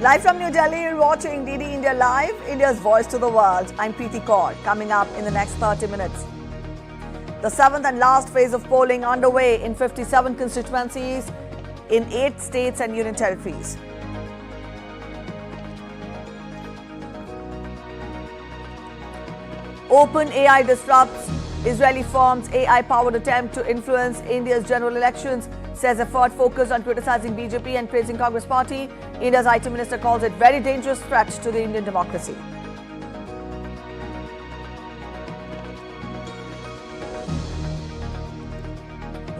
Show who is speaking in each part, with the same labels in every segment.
Speaker 1: Live from New Delhi, you're watching DD India Live, India's voice to the world. I'm Preeti Kaur. Coming up in the next 30 minutes. The seventh and last phase of polling underway in 57 constituencies in 8 states and union territories. OpenAI disrupts Israeli firm's AI-powered attempt to influence India's general elections, says effort focused on criticizing BJP and praising Congress party. India's IT minister calls it very dangerous threat to the Indian democracy.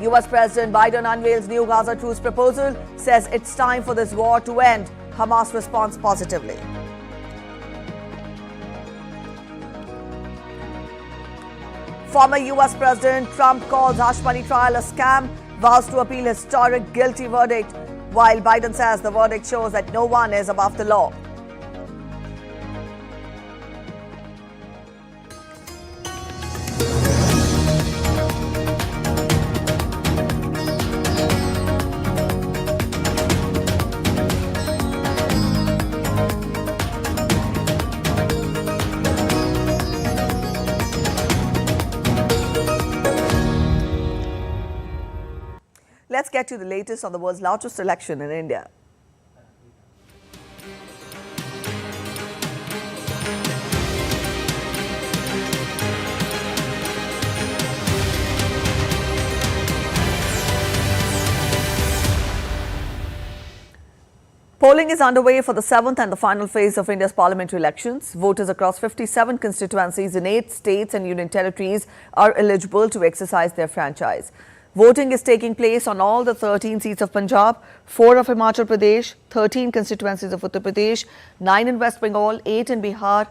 Speaker 1: US President Biden unveils new Gaza truce proposal, says it's time for this war to end. Hamas responds positively. Former US President Trump calls hush money trial a scam, vows to appeal historic guilty verdict, while Biden says the verdict shows that no one is above the law. Let's get to the latest on the world's largest election in India. Polling is underway for the seventh and the final phase of India's parliamentary elections. Voters across 57 constituencies in 8 states and union territories are eligible to exercise their franchise. Voting is taking place on all the 13 seats of Punjab, 4 of Himachal Pradesh, 13 constituencies of Uttar Pradesh, 9 in West Bengal, 8 in Bihar,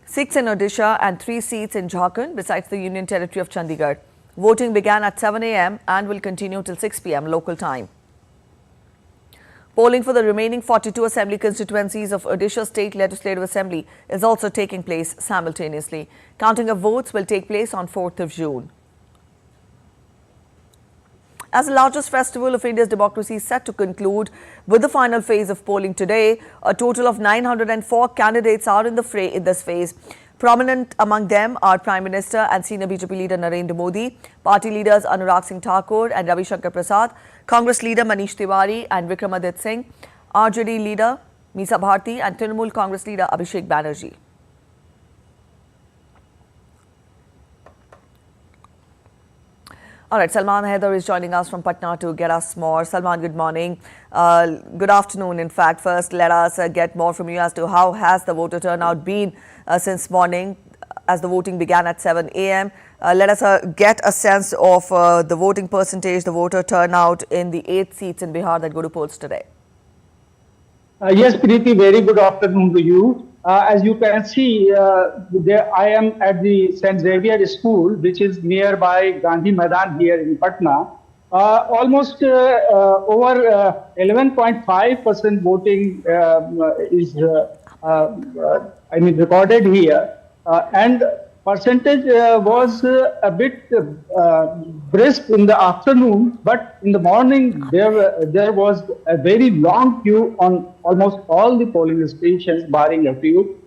Speaker 1: 6 in Odisha and 3 seats in Jharkhand, besides the Union Territory of Chandigarh. Voting began at 7 a.m. and will continue till 6 p.m. local time. Polling for the remaining 42 assembly constituencies of Odisha State Legislative Assembly is also taking place simultaneously. Counting of votes will take place on 4th of June. As the largest festival of India's democracy is set to conclude with the final phase of polling today, a total of 904 candidates are in the fray in this phase. Prominent among them are Prime Minister and senior BJP leader Narendra Modi, party leaders Anurag Singh Thakur and Ravi Shankar Prasad, Congress leader Manish Tiwari and Vikramadit Singh, RJD leader Misa Bharti and Trinamool Congress leader Abhishek Banerjee. All right, Salman Haider is joining us from Patna to get us more. Salman, good morning. Good afternoon, in fact. First, let us get more from you as to how has the voter turnout been since morning as the voting began at 7 a.m. Let us get a sense of the voting percentage, the voter turnout in the 8 seats in Bihar that go to polls today.
Speaker 2: Yes, Preeti, very good afternoon to you. As you can see, I am at the St. Xavier School, which is nearby Gandhi Maidan here in Patna. Almost over 11.5% voting is recorded here. And percentage was a bit brisk in the afternoon, but in the morning there was a very long queue on almost all the polling stations, barring a few.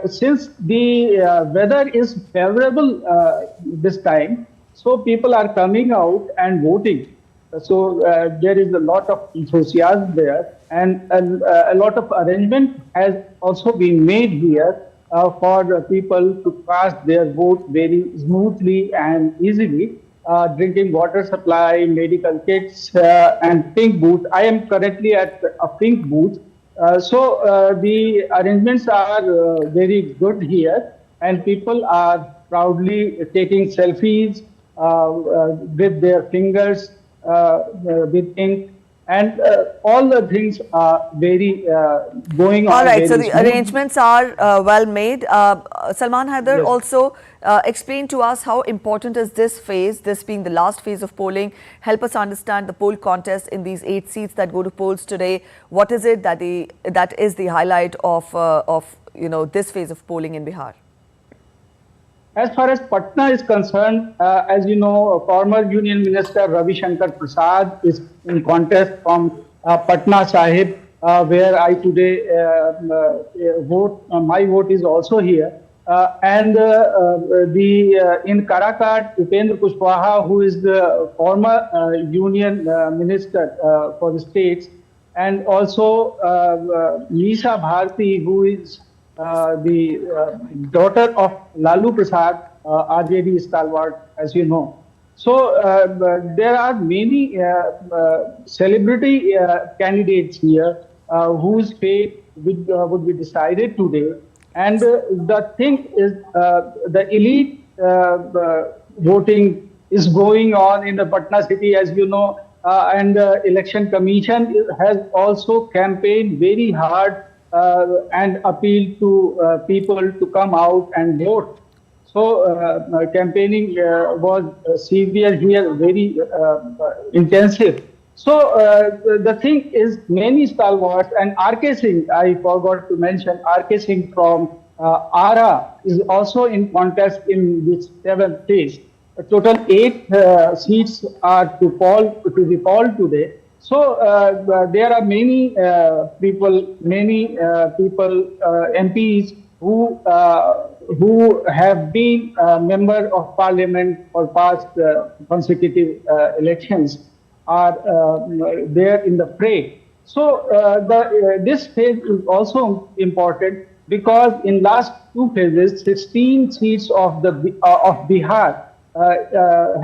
Speaker 2: Since the weather is favorable this time, so people are coming out and voting. So there is a lot of enthusiasm there, and a lot of arrangement has also been made here for people to cast their vote very smoothly and easily. Drinking water supply, medical kits, and pink booth. I am currently at a pink booth. So the arrangements are very good here, and people are proudly taking selfies with their fingers with ink. And all the things are very going on.
Speaker 1: All right, so the arrangements are well made. Salman Haider, yes. Also explain to us how important is this phase, this being the last phase of polling. Help us understand the poll contest in these 8 seats that go to polls today. What is it that is the highlight of this phase of polling in Bihar?
Speaker 2: As far as Patna is concerned, as you know, former Union Minister Ravi Shankar Prasad is in contest from Patna Sahib, where I today vote. My vote is also here. And in Karakat, Upendra Kushwaha, who is the former union minister for the states, and also Nisha Bharati, who is the daughter of Lalu Prasad, RJD stalwart, as you know. So there are many celebrity candidates here whose fate would be decided today. And the thing is, the elite voting is going on in the Patna city, as you know, and the election commission has also campaigned very hard and appealed to people to come out and vote. So campaigning was severe here, very intensive. So the thing is, many stalwarts and RK Singh, I forgot to mention, RK Singh from ARA is also in contest in this 7th phase. A total 8 seats are to be polled today. So there are many people, MPs who have been a member of parliament for past consecutive elections are there in the fray. So this phase is also important because in last 2 phases, 16 seats of Bihar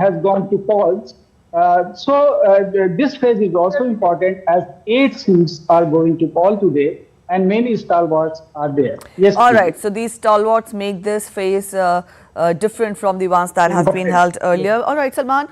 Speaker 2: has gone to polls. This phase is also important as 8 seats are going to poll today, and many stalwarts are there. Yes.
Speaker 1: All
Speaker 2: please.
Speaker 1: right. So these stalwarts make this phase different from the ones that has been held earlier. All right, Salman.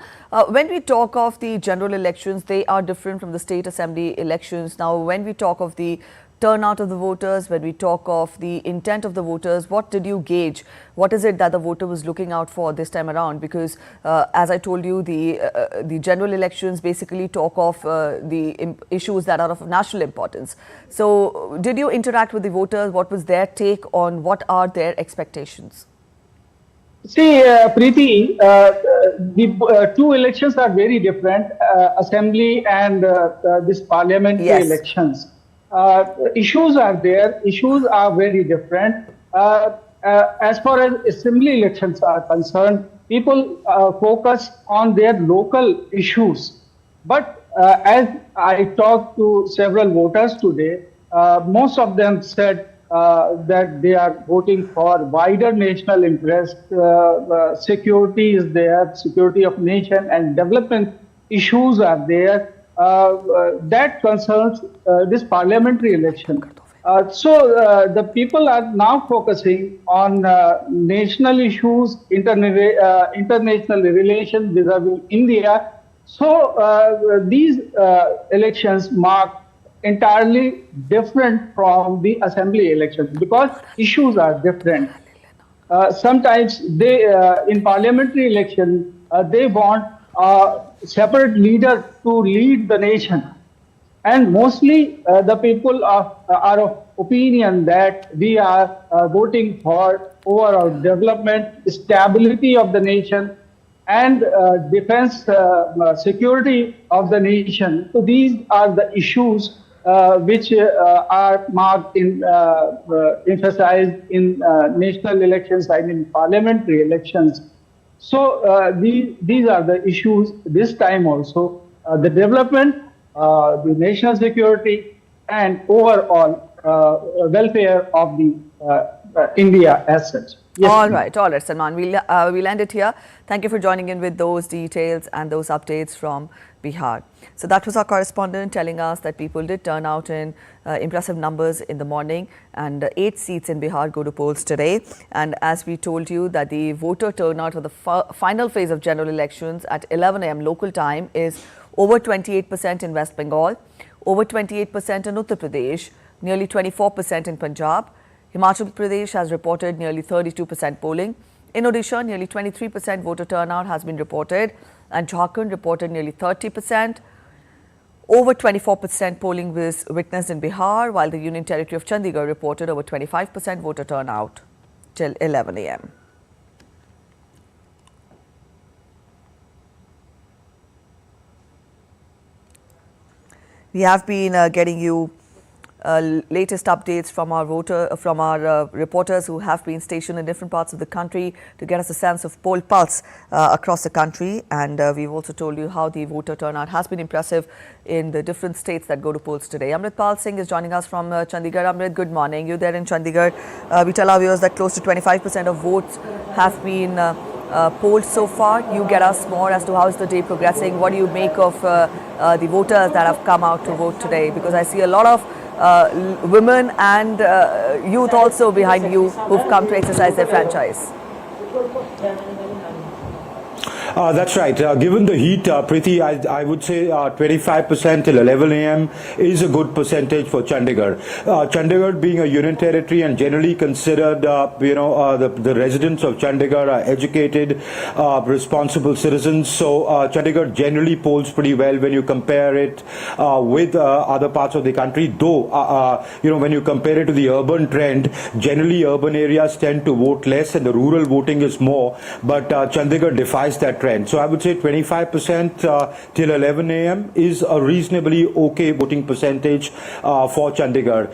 Speaker 1: When we talk of the general elections, they are different from the state assembly elections. Now, when we talk of the turnout of the voters, when we talk of the intent of the voters, what did you gauge? What is it that the voter was looking out for this time around? Because as I told you, the general elections basically talk of the issues that are of national importance. So did you interact with the voters? What was their take on what are their expectations?
Speaker 2: See, Preeti, the 2 elections are very different, assembly and this parliamentary
Speaker 1: Yes.
Speaker 2: elections. Issues are there, issues are very different. As far as assembly elections are concerned, people focus on their local issues. But as I talked to several voters today, most of them said that they are voting for wider national interest. Security is there, security of nation and development issues are there. That concerns this parliamentary election. The people are now focusing on national issues, international relations vis-a-vis India. So these elections mark entirely different from the assembly elections because issues are different. Sometimes they, in parliamentary election, they want a separate leader to lead the nation. And mostly the people are of opinion that we are voting for overall development, stability of the nation, and defense security of the nation. So these are the issues which are marked in emphasized in national elections and in parliamentary elections. So these are the issues this time also: the development, the national security, and overall welfare of the India as such. Yes,
Speaker 1: all right, Salman. We'll end it here. Thank you for joining in with those details and those updates from Bihar. So that was our correspondent telling us that people did turn out in impressive numbers in the morning, and 8 seats in Bihar go to polls today. And as we told you that the voter turnout for the final phase of general elections at 11 a.m. local time is over 28% in West Bengal, over 28% in Uttar Pradesh, nearly 24% in Punjab. Himachal Pradesh has reported nearly 32% polling. In Odisha, nearly 23% voter turnout has been reported, and Jharkhand reported nearly 30%. Over 24% polling was witnessed in Bihar, while the Union Territory of Chandigarh reported over 25% voter turnout till 11 a.m. We have been getting you latest updates from our reporters who have been stationed in different parts of the country to get us a sense of poll pulse across the country. And we've also told you how the voter turnout has been impressive in the different states that go to polls today. Amritpal Singh is joining us from Chandigarh. Amrit, good morning. You there in Chandigarh. We tell our viewers that close to 25% of votes have been polled so far. You get us more as to how is the day progressing. What do you make of the voters that have come out to vote today? Because I see a lot of women and youth also behind you who've come to exercise their franchise.
Speaker 3: That's right. Given the heat, Preeti, I would say 25% till 11 a.m. is a good percentage for Chandigarh. Chandigarh being a union territory and generally considered, the residents of Chandigarh are educated, responsible citizens. So Chandigarh generally polls pretty well when you compare it with other parts of the country. Though, when you compare it to the urban trend, generally urban areas tend to vote less and the rural voting is more. But Chandigarh defies that trend. So I would say 25% till 11 a.m. is a reasonably okay voting percentage for Chandigarh.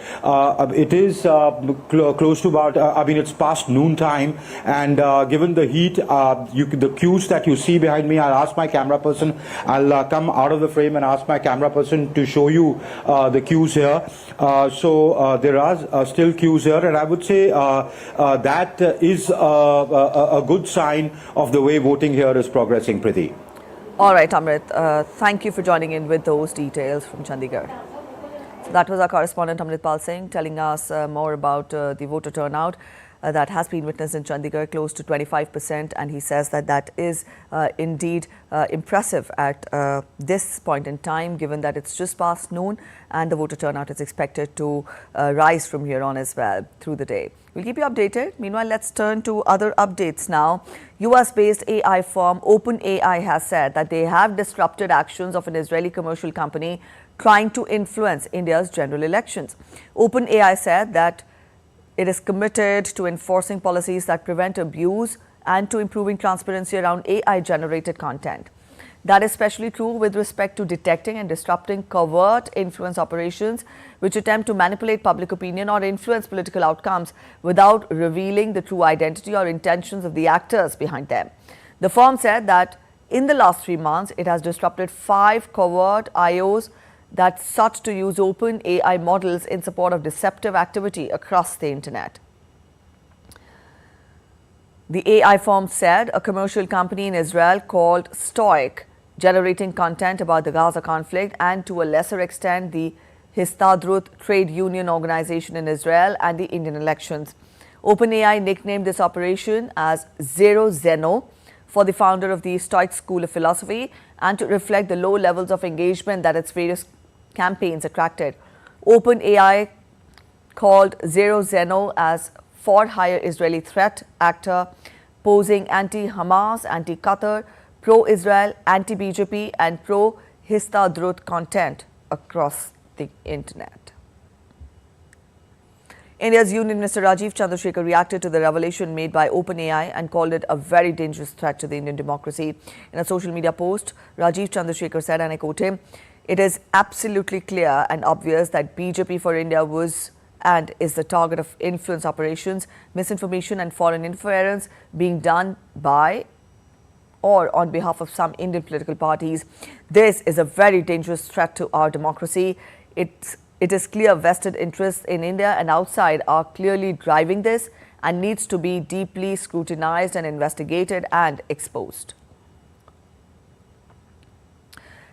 Speaker 3: It is close to about, it's past noon time, and given the heat, the queues that you see behind me, I'll ask my camera person, I'll come out of the frame and ask my camera person to show you the queues here. So there are still queues here, and I would say that is a good sign of the way voting here is progressing, Preeti.
Speaker 1: All right, Amrit. Thank you for joining in with those details from Chandigarh. So that was our correspondent Amritpal Singh telling us more about the voter turnout that has been witnessed in Chandigarh, close to 25%, and he says that is indeed impressive at this point in time, given that it's just past noon and the voter turnout is expected to rise from here on as well through the day. We'll keep you updated. Meanwhile, let's turn to other updates now. US-based AI firm OpenAI has said that they have disrupted actions of an Israeli commercial company trying to influence India's general elections. OpenAI said that it is committed to enforcing policies that prevent abuse and to improving transparency around AI-generated content. That is especially true with respect to detecting and disrupting covert influence operations which attempt to manipulate public opinion or influence political outcomes without revealing the true identity or intentions of the actors behind them. The firm said that in the last 3 months, it has disrupted 5 covert IOs that sought to use open AI models in support of deceptive activity across the internet. The AI firm said a commercial company in Israel called Stoic, generating content about the Gaza conflict and to a lesser extent the Histadrut trade union organization in Israel and the Indian elections. OpenAI nicknamed this operation as Zero Zeno for the founder of the Stoic School of Philosophy and to reflect the low levels of engagement that its various campaigns attracted. OpenAI called Zero Zeno as for-hire Israeli threat actor, posing anti-Hamas, anti-Qatar, pro-Israel, anti-BJP and pro-Histadrut content across the internet. India's Union Minister Rajiv Chandrasekhar reacted to the revelation made by OpenAI and called it a very dangerous threat to the Indian democracy. In a social media post, Rajiv Chandrasekhar said, and I quote him, "It is absolutely clear and obvious that BJP for India was and is the target of influence operations, misinformation and foreign interference being done by or on behalf of some Indian political parties. This is a very dangerous threat to our democracy. It is clear vested interests in India and outside are clearly driving this and needs to be deeply scrutinized and investigated and exposed."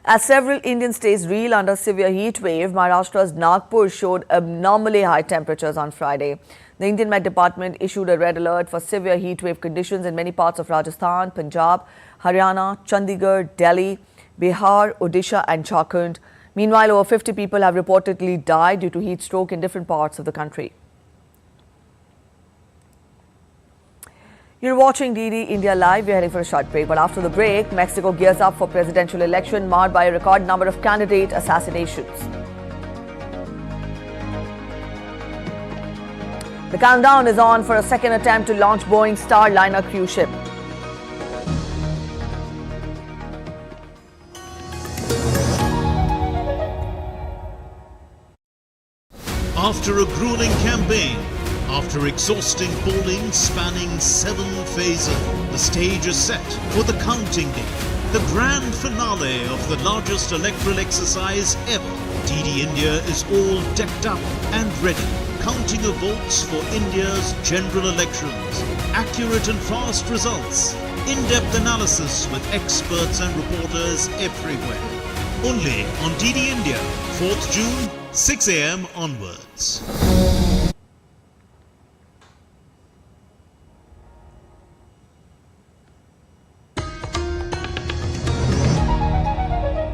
Speaker 1: As several Indian states reel under severe heat wave, Maharashtra's Nagpur showed abnormally high temperatures on Friday. The Indian Met Department issued a red alert for severe heat wave conditions in many parts of Rajasthan, Punjab, Haryana, Chandigarh, Delhi, Bihar, Odisha and Jharkhand. Meanwhile, over 50 people have reportedly died due to heat stroke in different parts of the country. You're watching DD India Live. We're heading for a short break. But after the break, Mexico gears up for presidential election marred by a record number of candidate assassinations. The countdown is on for a second attempt to launch Boeing Starliner cruise ship.
Speaker 4: After a grueling campaign, after exhausting polling spanning 7 phases, the stage is set for the counting day, the grand finale of the largest electoral exercise ever. DD India is all decked up and ready, counting of votes for India's general elections. Accurate and fast results, in-depth analysis with experts and reporters everywhere. Only on DD India, 4th June, 6 a.m. onwards.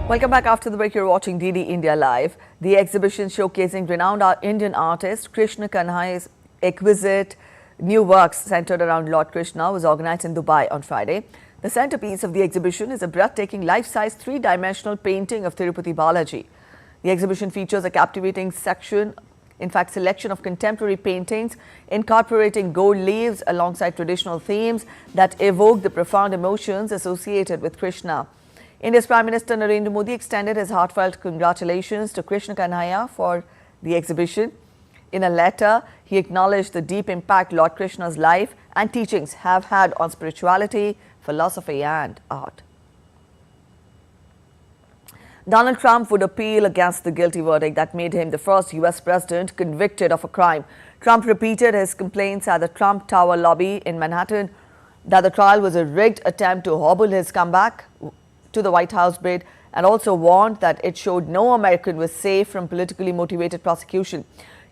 Speaker 1: Welcome back. After the break, you're watching DD India Live. The exhibition showcasing renowned Indian artist Krishna Kanhaiya's exquisite new works centered around Lord Krishna was organized in Dubai on Friday. The centerpiece of the exhibition is a breathtaking life-size three-dimensional painting of Tirupati Balaji. The exhibition features a captivating selection of contemporary paintings incorporating gold leaves alongside traditional themes that evoke the profound emotions associated with Krishna. India's Prime Minister Narendra Modi extended his heartfelt congratulations to Krishna Kanhaiya for the exhibition. In a letter, he acknowledged the deep impact Lord Krishna's life and teachings have had on spirituality, philosophy and art. Donald Trump would appeal against the guilty verdict that made him the first U.S. president convicted of a crime. Trump repeated his complaints at the Trump Tower lobby in Manhattan that the trial was a rigged attempt to hobble his comeback to the White House bid, and also warned that it showed no American was safe from politically motivated prosecution.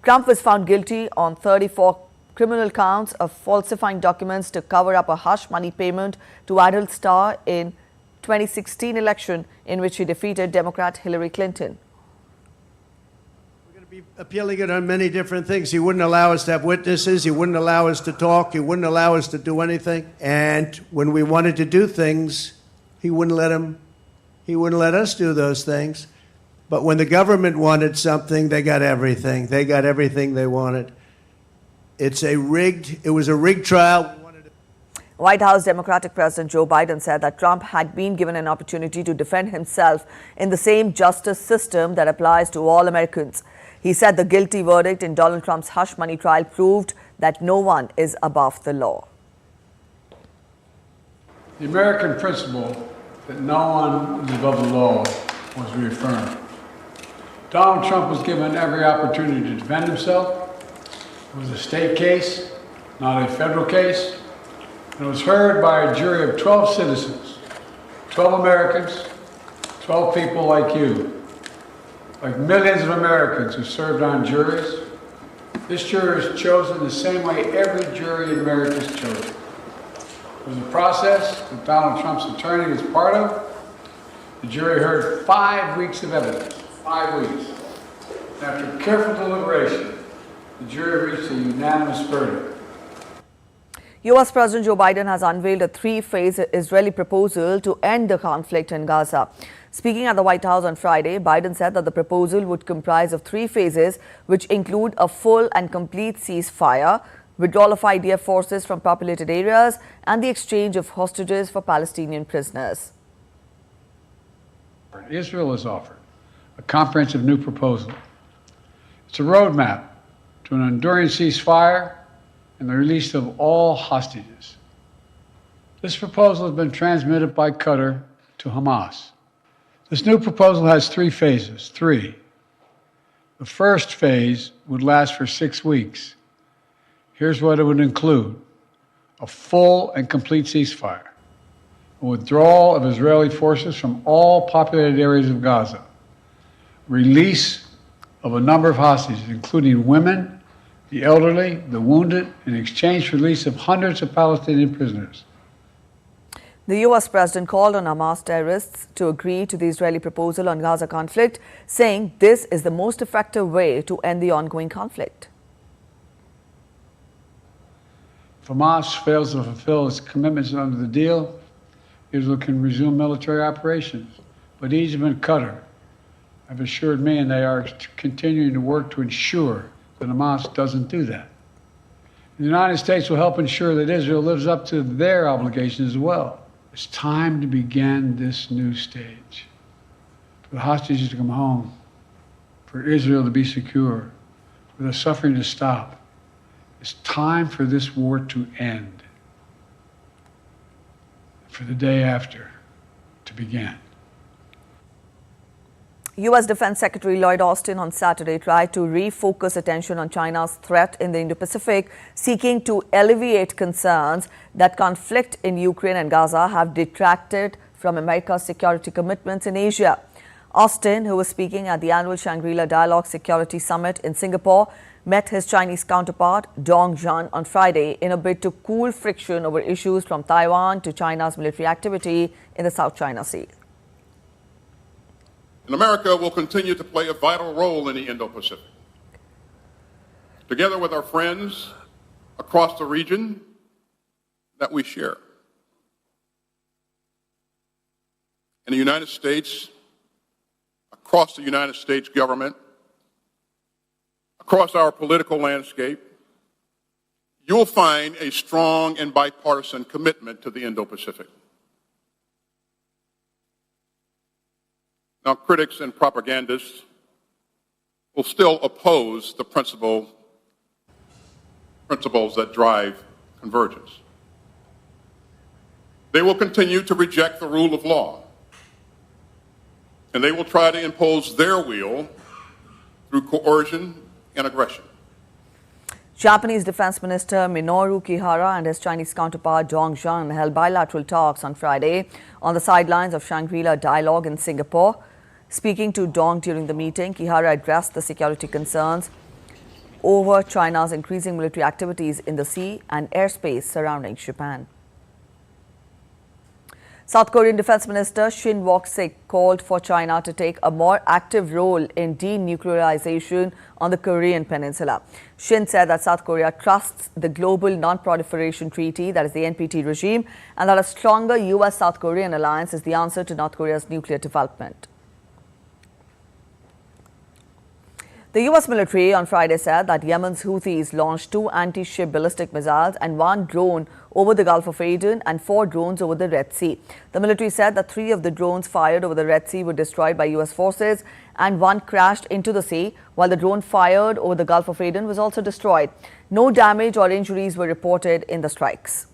Speaker 1: Trump was found guilty on 34 criminal counts of falsifying documents to cover up a hush money payment to idol star in 2016 election in which he defeated Democrat Hillary Clinton.
Speaker 5: We're going to be appealing it on many different things. He wouldn't allow us to have witnesses. He wouldn't allow us to talk. He wouldn't allow us to do anything. And when we wanted to do things, he wouldn't let us do those things. But when the government wanted something, they got everything. They got everything they wanted. It was a rigged trial.
Speaker 1: White House Democratic President Joe Biden said that Trump had been given an opportunity to defend himself in the same justice system that applies to all Americans. He said the guilty verdict in Donald Trump's hush money trial proved that no one is above the law.
Speaker 6: The American principle that no one is above the law was reaffirmed. Donald Trump was given every opportunity to defend himself. It was a state case, not a federal case. And it was heard by a jury of 12 citizens, 12 Americans, 12 people like you, like millions of Americans who served on juries. This jury is chosen the same way every jury in America is chosen. It was a process that Donald Trump's attorney was part of. The jury heard 5 weeks of evidence, 5 weeks. And after careful deliberation, the jury reached a unanimous verdict.
Speaker 1: U.S. President Joe Biden has unveiled a three-phase Israeli proposal to end the conflict in Gaza. Speaking at the White House on Friday, Biden said that the proposal would comprise of 3 phases, which include a full and complete ceasefire, withdrawal of IDF forces from populated areas, and the exchange of hostages for Palestinian prisoners.
Speaker 6: Israel has offered a comprehensive new proposal. It's a roadmap to an enduring ceasefire and the release of all hostages. This proposal has been transmitted by Qatar to Hamas. This new proposal has 3 phases. 3. The first phase would last for 6 weeks. Here's what it would include: a full and complete ceasefire, a withdrawal of Israeli forces from all populated areas of Gaza, release of a number of hostages, including women, the elderly, the wounded, in exchange for release of hundreds of Palestinian prisoners.
Speaker 1: The U.S. president called on Hamas terrorists to agree to the Israeli proposal on Gaza conflict, saying this is the most effective way to end the ongoing conflict.
Speaker 6: If Hamas fails to fulfill its commitments under the deal, Israel can resume military operations. But Egypt and Qatar have assured me, and they are continuing to work to ensure that Hamas doesn't do that. The United States will help ensure that Israel lives up to their obligations as well. It's time to begin this new stage. For the hostages to come home, for Israel to be secure, for the suffering to stop. It's time for this war to end, for the day after to begin.
Speaker 1: U.S. Defense Secretary Lloyd Austin on Saturday tried to refocus attention on China's threat in the Indo-Pacific, seeking to alleviate concerns that conflict in Ukraine and Gaza have detracted from America's security commitments in Asia. Austin, who was speaking at the annual Shangri-La Dialogue Security Summit in Singapore, met his Chinese counterpart Doordarshan on Friday in a bid to cool friction over issues from Taiwan to China's military activity in the South China Sea.
Speaker 7: And America will continue to play a vital role in the Indo-Pacific. Together with our friends across the region that we share. In the United States, across the United States government, across our political landscape, you'll find a strong and bipartisan commitment to the Indo-Pacific. Now, critics and propagandists will still oppose the principles that drive convergence. They will continue to reject the rule of law, and they will try to impose their will through coercion and aggression.
Speaker 1: Japanese Defense Minister Minoru Kihara and his Chinese counterpart Doordarshan held bilateral talks on Friday on the sidelines of Shangri-La Dialogue in Singapore. Speaking to Dong during the meeting, Kihara addressed the security concerns over China's increasing military activities in the sea and airspace surrounding Japan. South Korean Defense Minister Shin Wok-sik called for China to take a more active role in denuclearization on the Korean Peninsula. Shin said that South Korea trusts the Global Non-Proliferation Treaty, that is the NPT regime, and that a stronger US-South Korean alliance is the answer to North Korea's nuclear development. The U.S. military on Friday said that Yemen's Houthis launched 2 anti-ship ballistic missiles and 1 drone over the Gulf of Aden and 4 drones over the Red Sea. The military said that 3 of the drones fired over the Red Sea were destroyed by U.S. forces and 1 crashed into the sea, while the drone fired over the Gulf of Aden was also destroyed. No damage or injuries were reported in the strikes.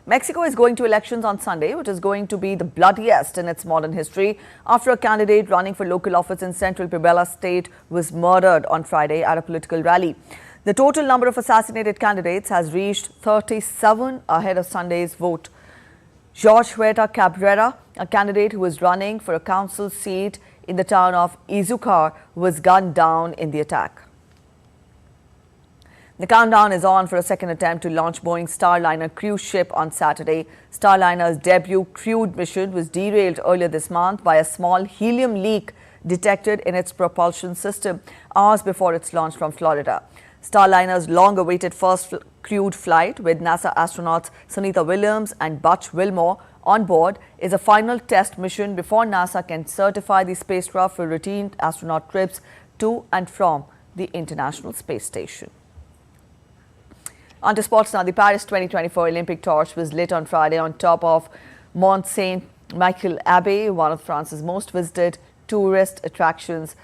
Speaker 1: Mexico is going to elections on Sunday, which is going to be the bloodiest in its modern history after a candidate running for local office in central Puebla state was murdered on Friday at a political rally. The total number of assassinated candidates has reached 37 ahead of Sunday's vote. Jorge Huerta Cabrera, a candidate who was running for a council seat in the town of Izúcar, was gunned down in the attack. The countdown is on for a second attempt to launch Boeing's Starliner cruise ship on Saturday. Starliner's debut crewed mission was derailed earlier this month by a small helium leak detected in its propulsion system hours before its launch from Florida. Starliner's long-awaited first crewed flight with NASA astronauts Sunita Williams and Butch Wilmore on board is a final test mission before NASA can certify the spacecraft for routine astronaut trips to and from the International Space Station. On to sports now. The Paris 2024 Olympic torch was lit on Friday on top of Mont Saint-Michel Abbey, one of France's most visited tourist attractions.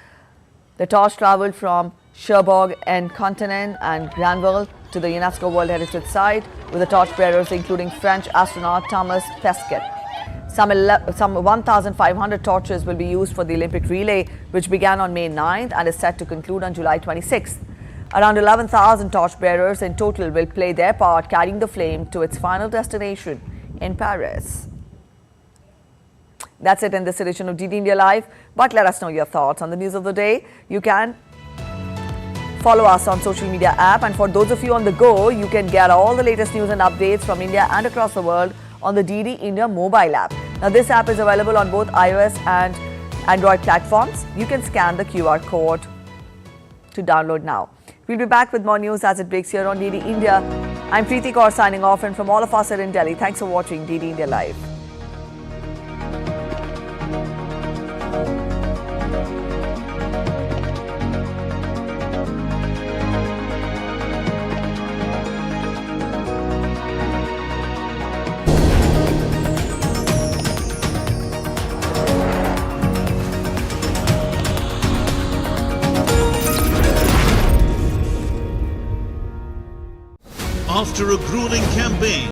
Speaker 1: The torch travelled from Cherbourg-en-Contenay and Granville to the UNESCO World Heritage Site, with the torch bearers including French astronaut Thomas Pesquet. Some 1,500 torches will be used for the Olympic relay, which began on May 9th and is set to conclude on July 26th. Around 11,000 torchbearers in total will play their part, carrying the flame to its final destination in Paris. That's it in this edition of DD India Live. But let us know your thoughts on the news of the day. You can follow us on social media app, and for those of you on the go, you can get all the latest news and updates from India and across the world on the DD India mobile app. Now, this app is available on both iOS and Android platforms. You can scan the QR code to download now. We'll be back with more news as it breaks here on DD India. I'm Preeti Kaur signing off, and from all of us here in Delhi, thanks for watching DD India Live.
Speaker 4: After a grueling campaign,